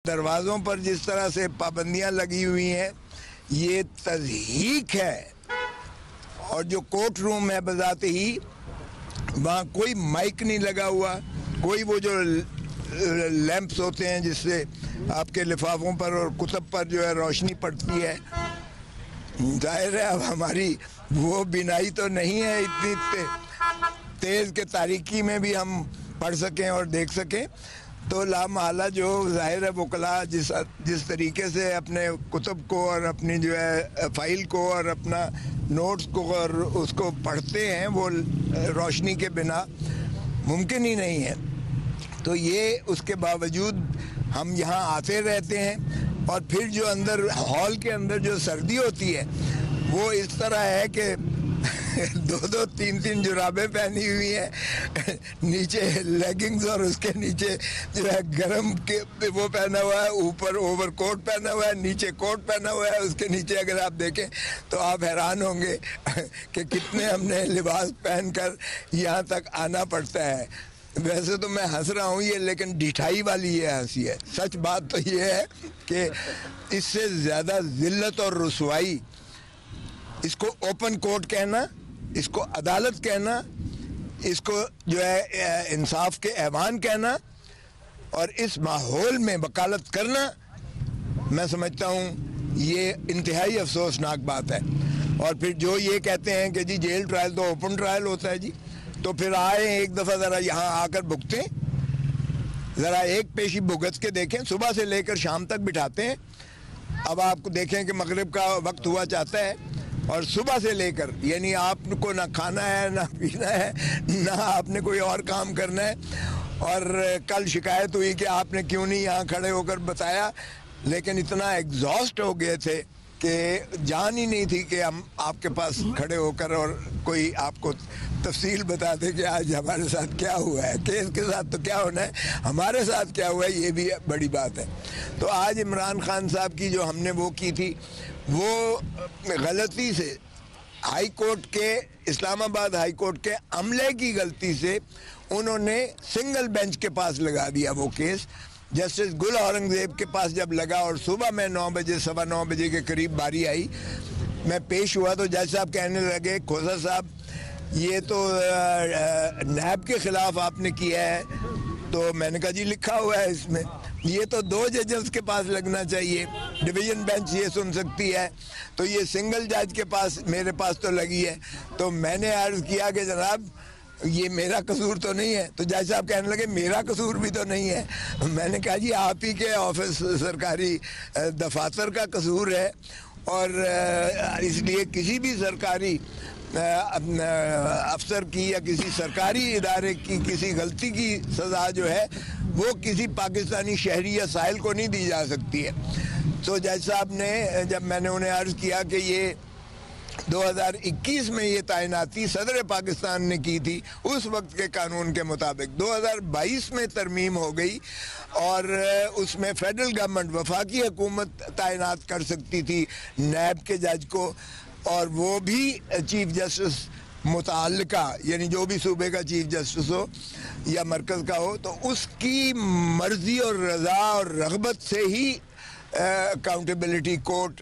दरवाज़ों पर जिस तरह से पाबंदियां लगी हुई हैं, ये तज़हीक है। और जो कोर्ट रूम है बजाते ही वहाँ कोई माइक नहीं लगा हुआ, कोई वो जो लैंप्स होते हैं जिससे आपके लिफाफों पर और कुतब पर जो है रोशनी पड़ती है। जाहिर है अब हमारी वो बिनाई तो नहीं है इतनी तेज़ के तारीकी में भी हम पढ़ सकें और देख सकें, तो लामहला जो ज़ाहिर है वकला जिस तरीके से अपने कुतब को और अपनी जो है फ़ाइल को और अपना नोट्स को और उसको पढ़ते हैं, वो रोशनी के बिना मुमकिन ही नहीं है। तो ये उसके बावजूद हम यहाँ आते रहते हैं। और फिर जो अंदर हॉल के अंदर जो सर्दी होती है वो इस तरह है कि दो तीन जुराबें पहनी हुई हैं, नीचे लेगिंग्स और उसके नीचे जो है गरम के वो पहना हुआ है, ऊपर ओवरकोट पहना हुआ है, नीचे कोट पहना हुआ है, उसके नीचे अगर आप देखें तो आप हैरान होंगे कि कितने हमने लिबास पहनकर यहाँ तक आना पड़ता है। वैसे तो मैं हंस रहा हूँ ये, लेकिन ढिठाई वाली ये हंसी है। सच बात तो ये है कि इससे ज़्यादा ज़िल्लत और रुसवाई, इसको ओपन कोर्ट कहना, इसको अदालत कहना, इसको जो है इंसाफ के ऐवान कहना और इस माहौल में वकालत करना, मैं समझता हूँ ये इंतहाई अफसोसनाक बात है। और फिर जो ये कहते हैं कि जी जेल ट्रायल तो ओपन ट्रायल होता है जी, तो फिर आए एक दफ़ा ज़रा यहाँ आकर भुगतें, ज़रा एक पेशी भुगत के देखें। सुबह से लेकर शाम तक बिठाते हैं। अब आपको देखें कि मगरिब का वक्त हुआ चाहता है और सुबह से लेकर, यानी आपको ना खाना है ना पीना है ना आपने कोई और काम करना है। और कल शिकायत हुई कि आपने क्यों नहीं यहाँ खड़े होकर बताया, लेकिन इतना एग्जॉस्ट हो गए थे कि जान ही नहीं थी कि हम आपके पास खड़े होकर और कोई आपको तफसील बता दे कि आज हमारे साथ क्या हुआ है। केस के साथ तो क्या होना है, हमारे साथ क्या हुआ है ये भी बड़ी बात है। तो आज इमरान खान साहब की जो हमने वो की थी, वो गलती से हाई कोर्ट के, इस्लामाबाद हाई कोर्ट के अमले की गलती से उन्होंने सिंगल बेंच के पास लगा दिया वो केस। जस्टिस गुल औरंगज़ेब के पास जब लगा और सुबह में 9 बजे, सवा 9 बजे के करीब बारी आई, मैं पेश हुआ तो जज साहब कहने लगे, खोसा साहब ये तो नैब के ख़िलाफ़ आपने किया है। तो मैंने कहा जी लिखा हुआ है इसमें, ये तो 2 जजेस के पास लगना चाहिए, डिवीज़न बेंच ये सुन सकती है, तो ये सिंगल जज के पास, मेरे पास तो लगी है। तो मैंने अर्ज़ किया कि जनाब ये मेरा कसूर तो नहीं है। तो जज साहब कहने लगे मेरा कसूर भी तो नहीं है। मैंने कहा जी आप ही के ऑफिस सरकारी दफातर का कसूर है, और इसलिए किसी भी सरकारी अफसर की या किसी सरकारी इदारे की किसी गलती की सज़ा जो है वो किसी पाकिस्तानी शहरी या साहिल को नहीं दी जा सकती है। तो जज साहब ने, जब मैंने उन्हें अर्ज़ किया कि ये 2021 में ये तैनाती सदर पाकिस्तान ने की थी उस वक्त के कानून के मुताबिक, 2022 में तरमीम हो गई और उसमें फेडरल गवर्नमेंट, वफाकी हुकूमत तैनात कर सकती थी नैब के जज को, और वो भी चीफ जस्टिस मुताल्लिका, यानी जो भी सूबे का चीफ जस्टिस हो या मरकज़ का हो, तो उसकी मर्ज़ी और रज़ा और रग़बत से ही अकाउंटेबिलिटी कोर्ट